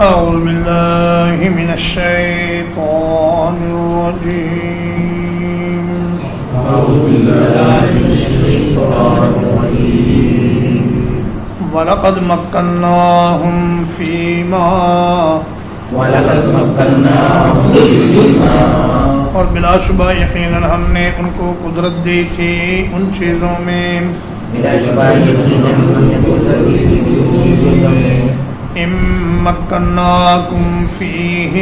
أعوذ بالله من الشيطان الرجيم. وَلَقَدْ مَكَّنَّاهُمْ فِيمَا اور بلا شبہ یقیناً ہم نے ان کو قدرت دی تھی ان چیزوں میں مَكَّنَّاكُمْ فِيهِ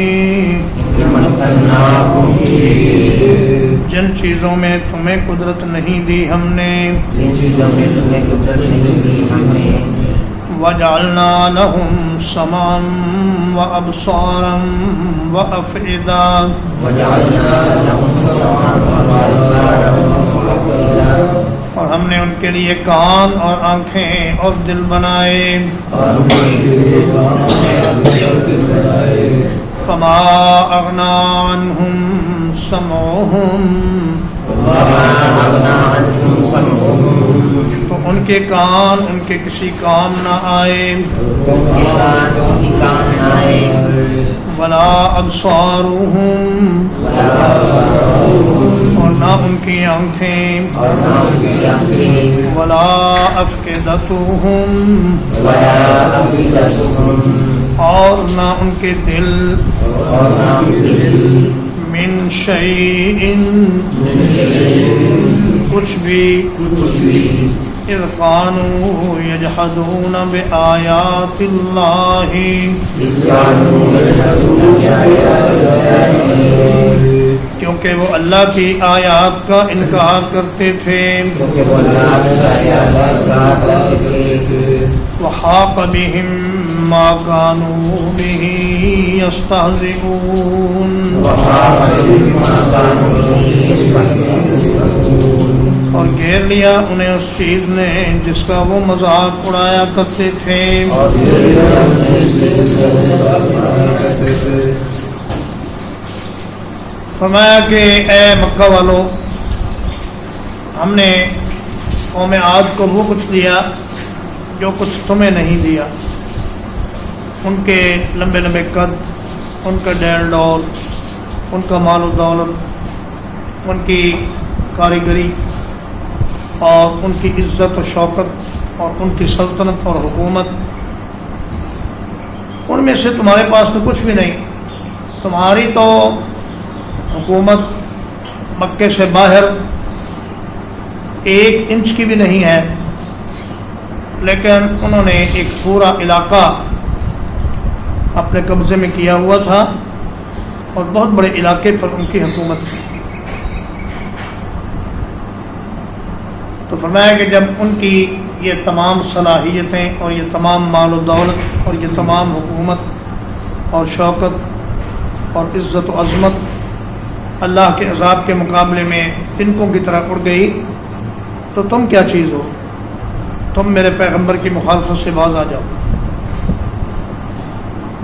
جن چیزوں میں تمہیں قدرت نہیں دی ہم نے وَجَعَلْنَا لَهُمْ سَمْعًا وَأَبْصَارًا وَأَفْئِدَةً اور ہم نے ان کے لیے کان اور آنکھیں اور دل بنائے فما اغنى عنهم سمعهم تو ان کے کان ان کے کسی کام نہ آئے ولا ابصارهم اور نہ ان کی آنکھیں ولا افئدتهم اور نہ ان کے دل من شیء کچھ بھی اذ كانوا يجحدون بآیات اللہ کیونکہ وہ اللہ کی آیات کا انکار کرتے تھے وحاق بهم ما كانوا به يستهزئون اور گھیر لیا انہیں اس چیز نے جس کا وہ مذاق اڑایا کرتے تھے فرمایا کہ اے مکہ والو ہم نے قوم عاد کو وہ کچھ دیا جو کچھ تمہیں نہیں دیا ان کے لمبے لمبے قد ان کا ڈیل ڈول ان کا مال و دولت ان کی کاریگری اور ان کی عزت و شوکت اور ان کی سلطنت اور حکومت ان میں سے تمہارے پاس تو کچھ بھی نہیں تمہاری تو حکومت مکے سے باہر 1 انچ کی بھی نہیں ہے لیکن انہوں نے ایک پورا علاقہ اپنے قبضے میں کیا ہوا تھا اور بہت بڑے علاقے پر ان کی حکومت تھی تو فرمایا کہ جب ان کی یہ تمام صلاحیتیں اور یہ تمام مال و دولت اور یہ تمام حکومت اور شوکت اور عزت و عظمت اللہ کے عذاب کے مقابلے میں تنکوں کی طرح اڑ گئی تو تم کیا چیز ہو تم میرے پیغمبر کی مخالفت سے باز آ جاؤ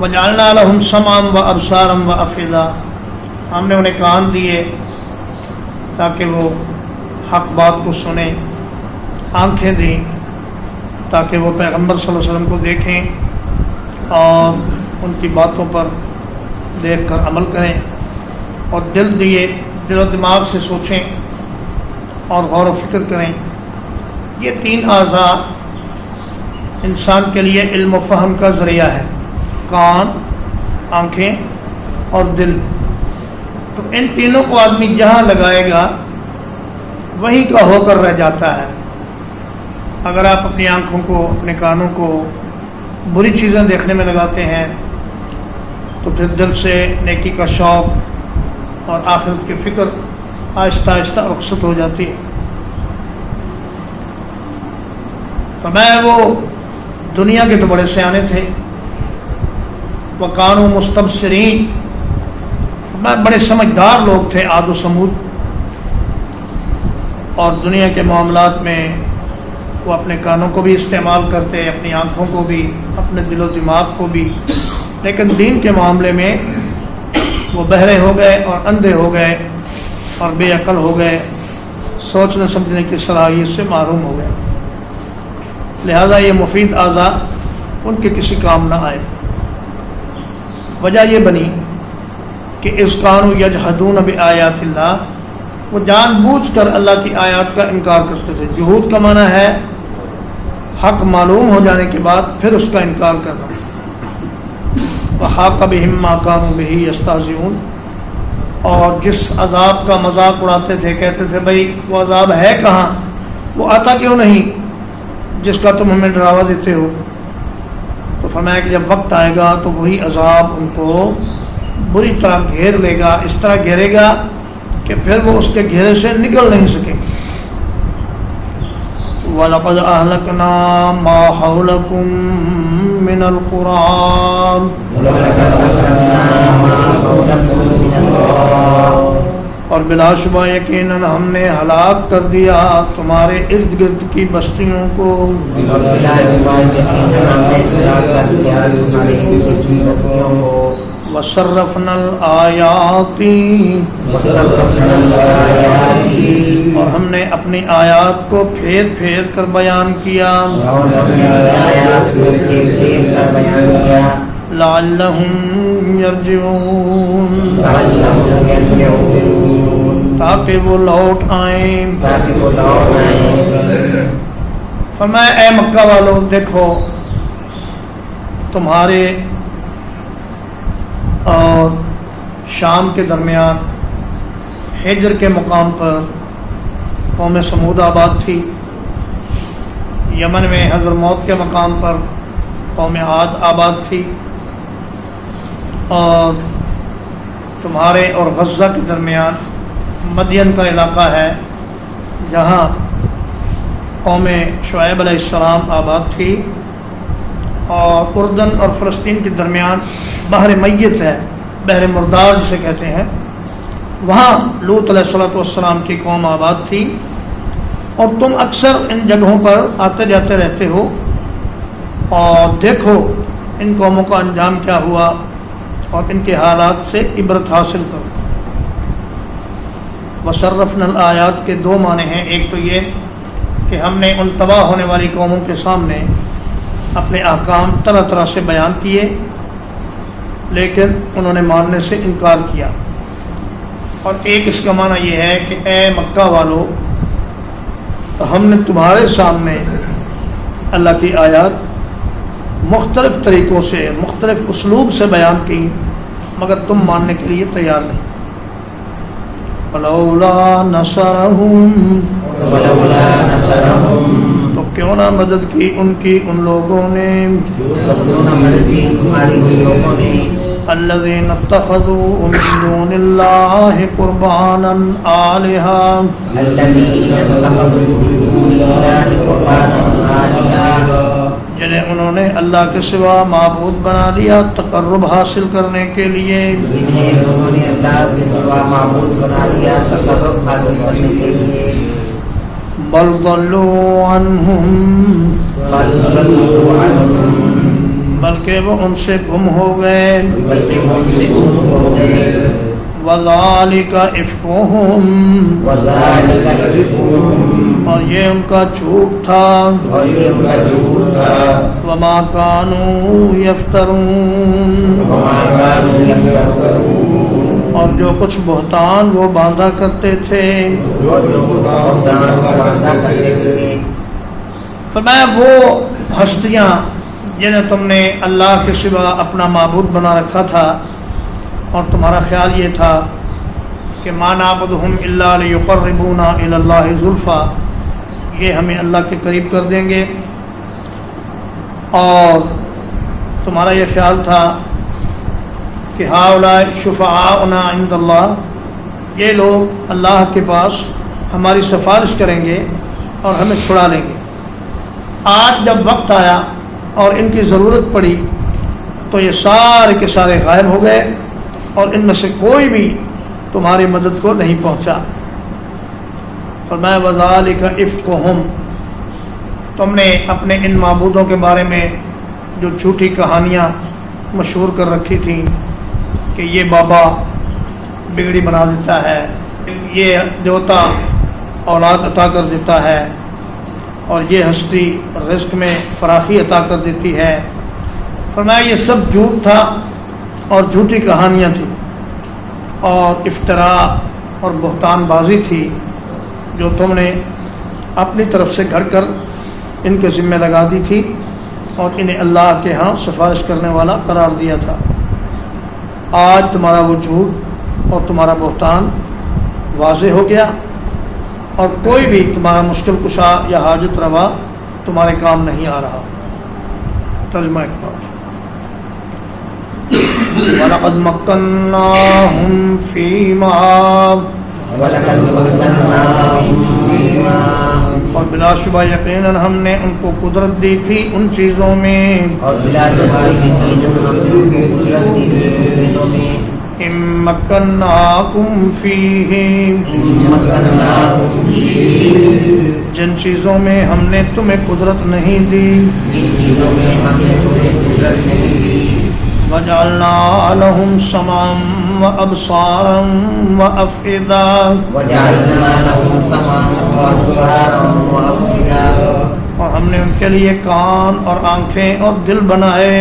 وَجَعَلْنَا لَهُمْ سَمْعًا وَأَبْصَارًا وَأَفْئِدَةً ہم نے انہیں کان دیے تاکہ وہ حق بات کو سنیں آنکھیں دیں تاکہ وہ پیغمبر صلی اللہ علیہ وسلم کو دیکھیں اور ان کی باتوں پر دیکھ کر عمل کریں اور دل دیے دل و دماغ سے سوچیں اور غور و فکر کریں یہ 3 اعضاء انسان کے لیے علم و فہم کا ذریعہ ہے کان آنکھیں اور دل تو ان تینوں کو آدمی جہاں لگائے گا وہیں کا ہو کر رہ جاتا ہے اگر آپ اپنی آنکھوں کو اپنے کانوں کو بری چیزیں دیکھنے میں لگاتے ہیں تو پھر دل سے نیکی کا شوق اور آخرت کی فکر آہستہ آہستہ رخصت ہو جاتی ہے فرمایا وہ دنیا کے تو بڑے سیانے تھے وَكَانُوا مُسْتَبْصِرِينَ بڑے سمجھدار لوگ تھے عاد و سمود اور دنیا کے معاملات میں وہ اپنے کانوں کو بھی استعمال کرتے اپنی آنکھوں کو بھی اپنے دل و دماغ کو بھی لیکن دین کے معاملے میں وہ بہرے ہو گئے اور اندھے ہو گئے اور بے عقل ہو گئے سوچنے سمجھنے کی صلاحیت سے محروم ہو گئے لہذا یہ مفید اعضاء ان کے کسی کام نہ آئے وجہ یہ بنی کہ اس قانو یجحدون بآیات اللہ، وہ جان بوجھ کر اللہ کی آیات کا انکار کرتے تھے۔ جہود کا معنی ہے حق معلوم ہو جانے کے بعد پھر اس کا انکار کرنا۔ وحاق بہم ما کانوا بہ یستہزئون، اور جس عذاب کا مذاق اڑاتے تھے، کہتے تھے بھائی وہ عذاب ہے کہاں، وہ آتا کیوں نہیں جس کا تم ہمیں ڈراوا دیتے ہو؟ تو فرمایا کہ جب وقت آئے گا تو وہی عذاب ان کو بری طرح گھیر لے گا، اس طرح گھیرے گا کہ پھر وہ اس کے گھیرے سے نکل نہیں سکیں گے۔ وَلَقَدْ أَهْلَكْنَا مَا حَوْلَكُمْ مِنَ الْقُرَىٰ، اور بلا شبہ یقیناً ہم نے ہلاک کر دیا تمہارے ارد گرد کی بستیوں کو۔ وَصَرَّفْنَا الْآيَاتِ، اور ہم نے اپنی آیات کو پھیر پھیر کر بیان کیا۔ لَعَلَّهُمْ يَرْجِعُونَ، تاکہ وہ لوٹ آئیں۔ فرمایا اے مکہ والوں، دیکھو تمہارے اور شام کے درمیان ہجر کے مقام پر قوم سمود آباد تھی، یمن میں حضرموت کے مقام پر قوم عاد آباد تھی، اور تمہارے اور غزہ کے درمیان مدین کا علاقہ ہے جہاں قوم شعیب علیہ السلام آباد تھی، اور اردن اور فلسطین کے درمیان بحر میت ہے، بحر مردار جسے کہتے ہیں، وہاں لوط علیہ السلام کی قوم آباد تھی، اور تم اکثر ان جگہوں پر آتے جاتے رہتے ہو، اور دیکھو ان قوموں کا انجام کیا ہوا اور ان کے حالات سے عبرت حاصل کرو۔ وصرفنا الآیات کے دو معنی ہیں، ایک تو یہ کہ ہم نے ان تباہ ہونے والی قوموں کے سامنے اپنے احکام طرح طرح سے بیان کیے، لیکن انہوں نے ماننے سے انکار کیا، اور ایک اس کا معنی یہ ہے کہ اے مکہ والو، ہم نے تمہارے سامنے اللہ کی آیات مختلف طریقوں سے، مختلف اسلوب سے بیان کی، مگر تم ماننے کے لیے تیار نہیں۔ وَلَوْلَا نَصَرَهُمْ، تو کیوں نہ مدد کی ان کی ان لوگوں نے، الَّذِينَ اتَّخَذُوا مِن دُونِ اللَّهِ قُرْبَانًا آلِهَةً، جنہیں انہوں نے اللہ کے سوا معبود بنا لیا تقرب حاصل کرنے کے لیے۔ بل ضلوا عنہم، بلکہ وہ ان سے گم ہو گئے۔ وَذَلِكَ إِفْكُهُمْ، اور یہ ان کا جھوٹ تھا۔ وَمَا كَانُوا يَفْتَرُونَ، اور جو کچھ بہتان وہ باندھا کرتے تھے۔ فرمایا وہ ہستیاں جنہیں تم نے اللہ کے سوا اپنا معبود بنا رکھا تھا، اور تمہارا خیال یہ تھا کہ مَا نَعْبُدُهُمْ إِلَّا لِيُقَرِّبُونَا إِلَى اللَّهِ زُلْفَىٰ، یہ ہمیں اللہ کے قریب کر دیں گے، اور تمہارا یہ خیال تھا کہ هَؤُلَاءِ شُفَعَاؤُنَا عِندَ اللَّهِ، یہ لوگ اللہ کے پاس ہماری سفارش کریں گے اور ہمیں چھڑا لیں گے۔ آج جب وقت آیا اور ان کی ضرورت پڑی تو یہ سارے کے سارے غائب ہو گئے، اور ان میں سے کوئی بھی تمہاری مدد کو نہیں پہنچا۔ فرمایا وَذَلِكَ إِفْكُهُمْ، تم نے اپنے ان معبودوں کے بارے میں جو جھوٹی کہانیاں مشہور کر رکھی تھیں کہ یہ بابا بگڑی بنا دیتا ہے، یہ دیوتا اولاد عطا کر دیتا ہے، اور یہ ہستی رزق میں فراخی عطا کر دیتی ہے، فرمایا یہ سب جھوٹ تھا، اور جھوٹی کہانیاں تھیں اور افطرا اور بہتان بازی تھی جو تم نے اپنی طرف سے گھڑ کر ان کے ذمہ لگا دی تھی اور انہیں اللہ کے ہاں سفارش کرنے والا قرار دیا تھا۔ آج تمہارا وہ جھوٹ اور تمہارا بہتان واضح ہو گیا اور کوئی بھی تمہارا مشکل کشا یا حاجت روا تمہارے کام نہیں آ رہا۔ ترجمہ اقبال۔ وَلَقَدْ مَكَّنَّاهُمْ فِيمَا اور بلا شبہ یقیناً ہم نے ان کو قدرت دی تھی ان چیزوں میں إِن مَّكَّنَّاكُمْ فِيهِ جن چیزوں میں ہم نے تمہیں قدرت نہیں دی وَجَعَلْنَا لَهُمْ سَمْعًا وَأَبْصَارًا وَأَفْئِدَةً اور ہم نے ان کے لیے کان اور آنکھیں اور دل بنائے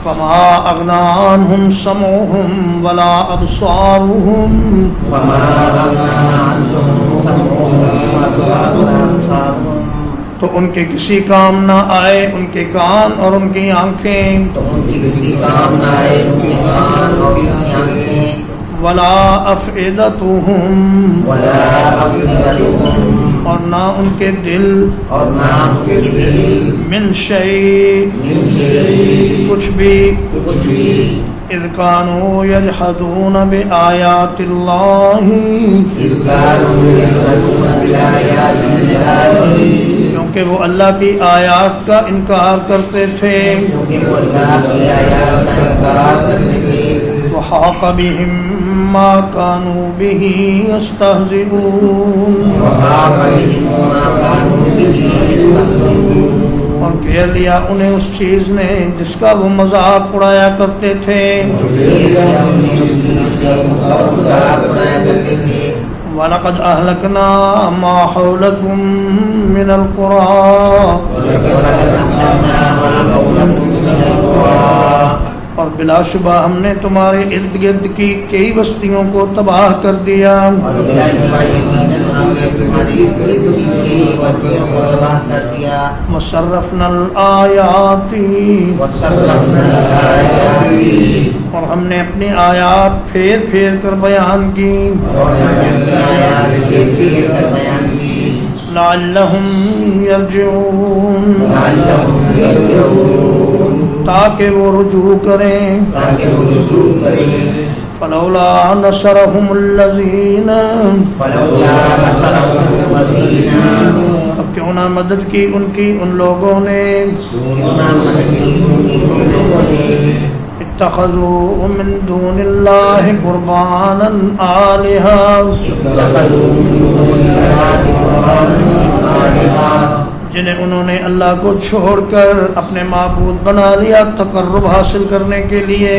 فَمَا أَغْنَىٰ عَنْهُمْ سَمْعُهُمْ وَلَا أَبْصَارُهُمْ تو ان کے کسی کام نہ آئے ان کے کان اور ان کی آنکھیں ولا افئدتهم اور نہ ان کے دل من شیء کچھ بھی اذ كانوا يجحدون بآیات اللہ کیونکہ وہ اللہ کی آیات کا انکار کرتے تھے وحاق بهم ما كانوا به يستهزئون اور گھیر لیا انہیں اس چیز نے جس کا وہ مذاق اڑایا کرتے تھے وَلَقَدْ أَهْلَكْنَا مَا حَوْلَكُمْ مِنَ الْقُرَىٰ اور بلا شبہ ہم نے تمہارے ارد گرد کی کئی بستیوں کو تباہ کر دیا وَصَرَّفْنَا الْآيَاتِ اور ہم نے اپنی آیات پھیر پھیر کر بیان کی لعلہم یرجعون تاکہ وہ رجوع کریں فلولا نصرهم الذین اب کیوں نہ مدد کی ان کی ان لوگوں نے اتخذوا من دون اللہ قربانا آلہا جنہیں انہوں نے اللہ کو چھوڑ کر اپنے معبود بنا لیا تقرب حاصل کرنے کے لیے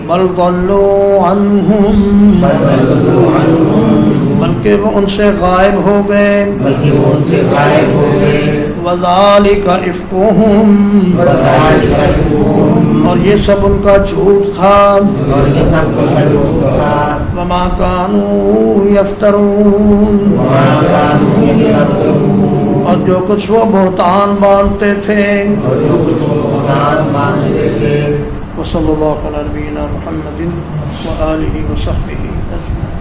بل ضلوا عنہم بلکہ وہ ان سے غائب ہو گئے وَذَلِكَ إِفْكُهُمْ اور یہ سب ان کا جھوٹ تھا وَمَا كَانُوا يَفْتَرُونَ اور جو کچھ وہ بہتان باندھتے تھے وصلی اللہ علی نبینا محمد وآلہ وصحبہ اجمعین۔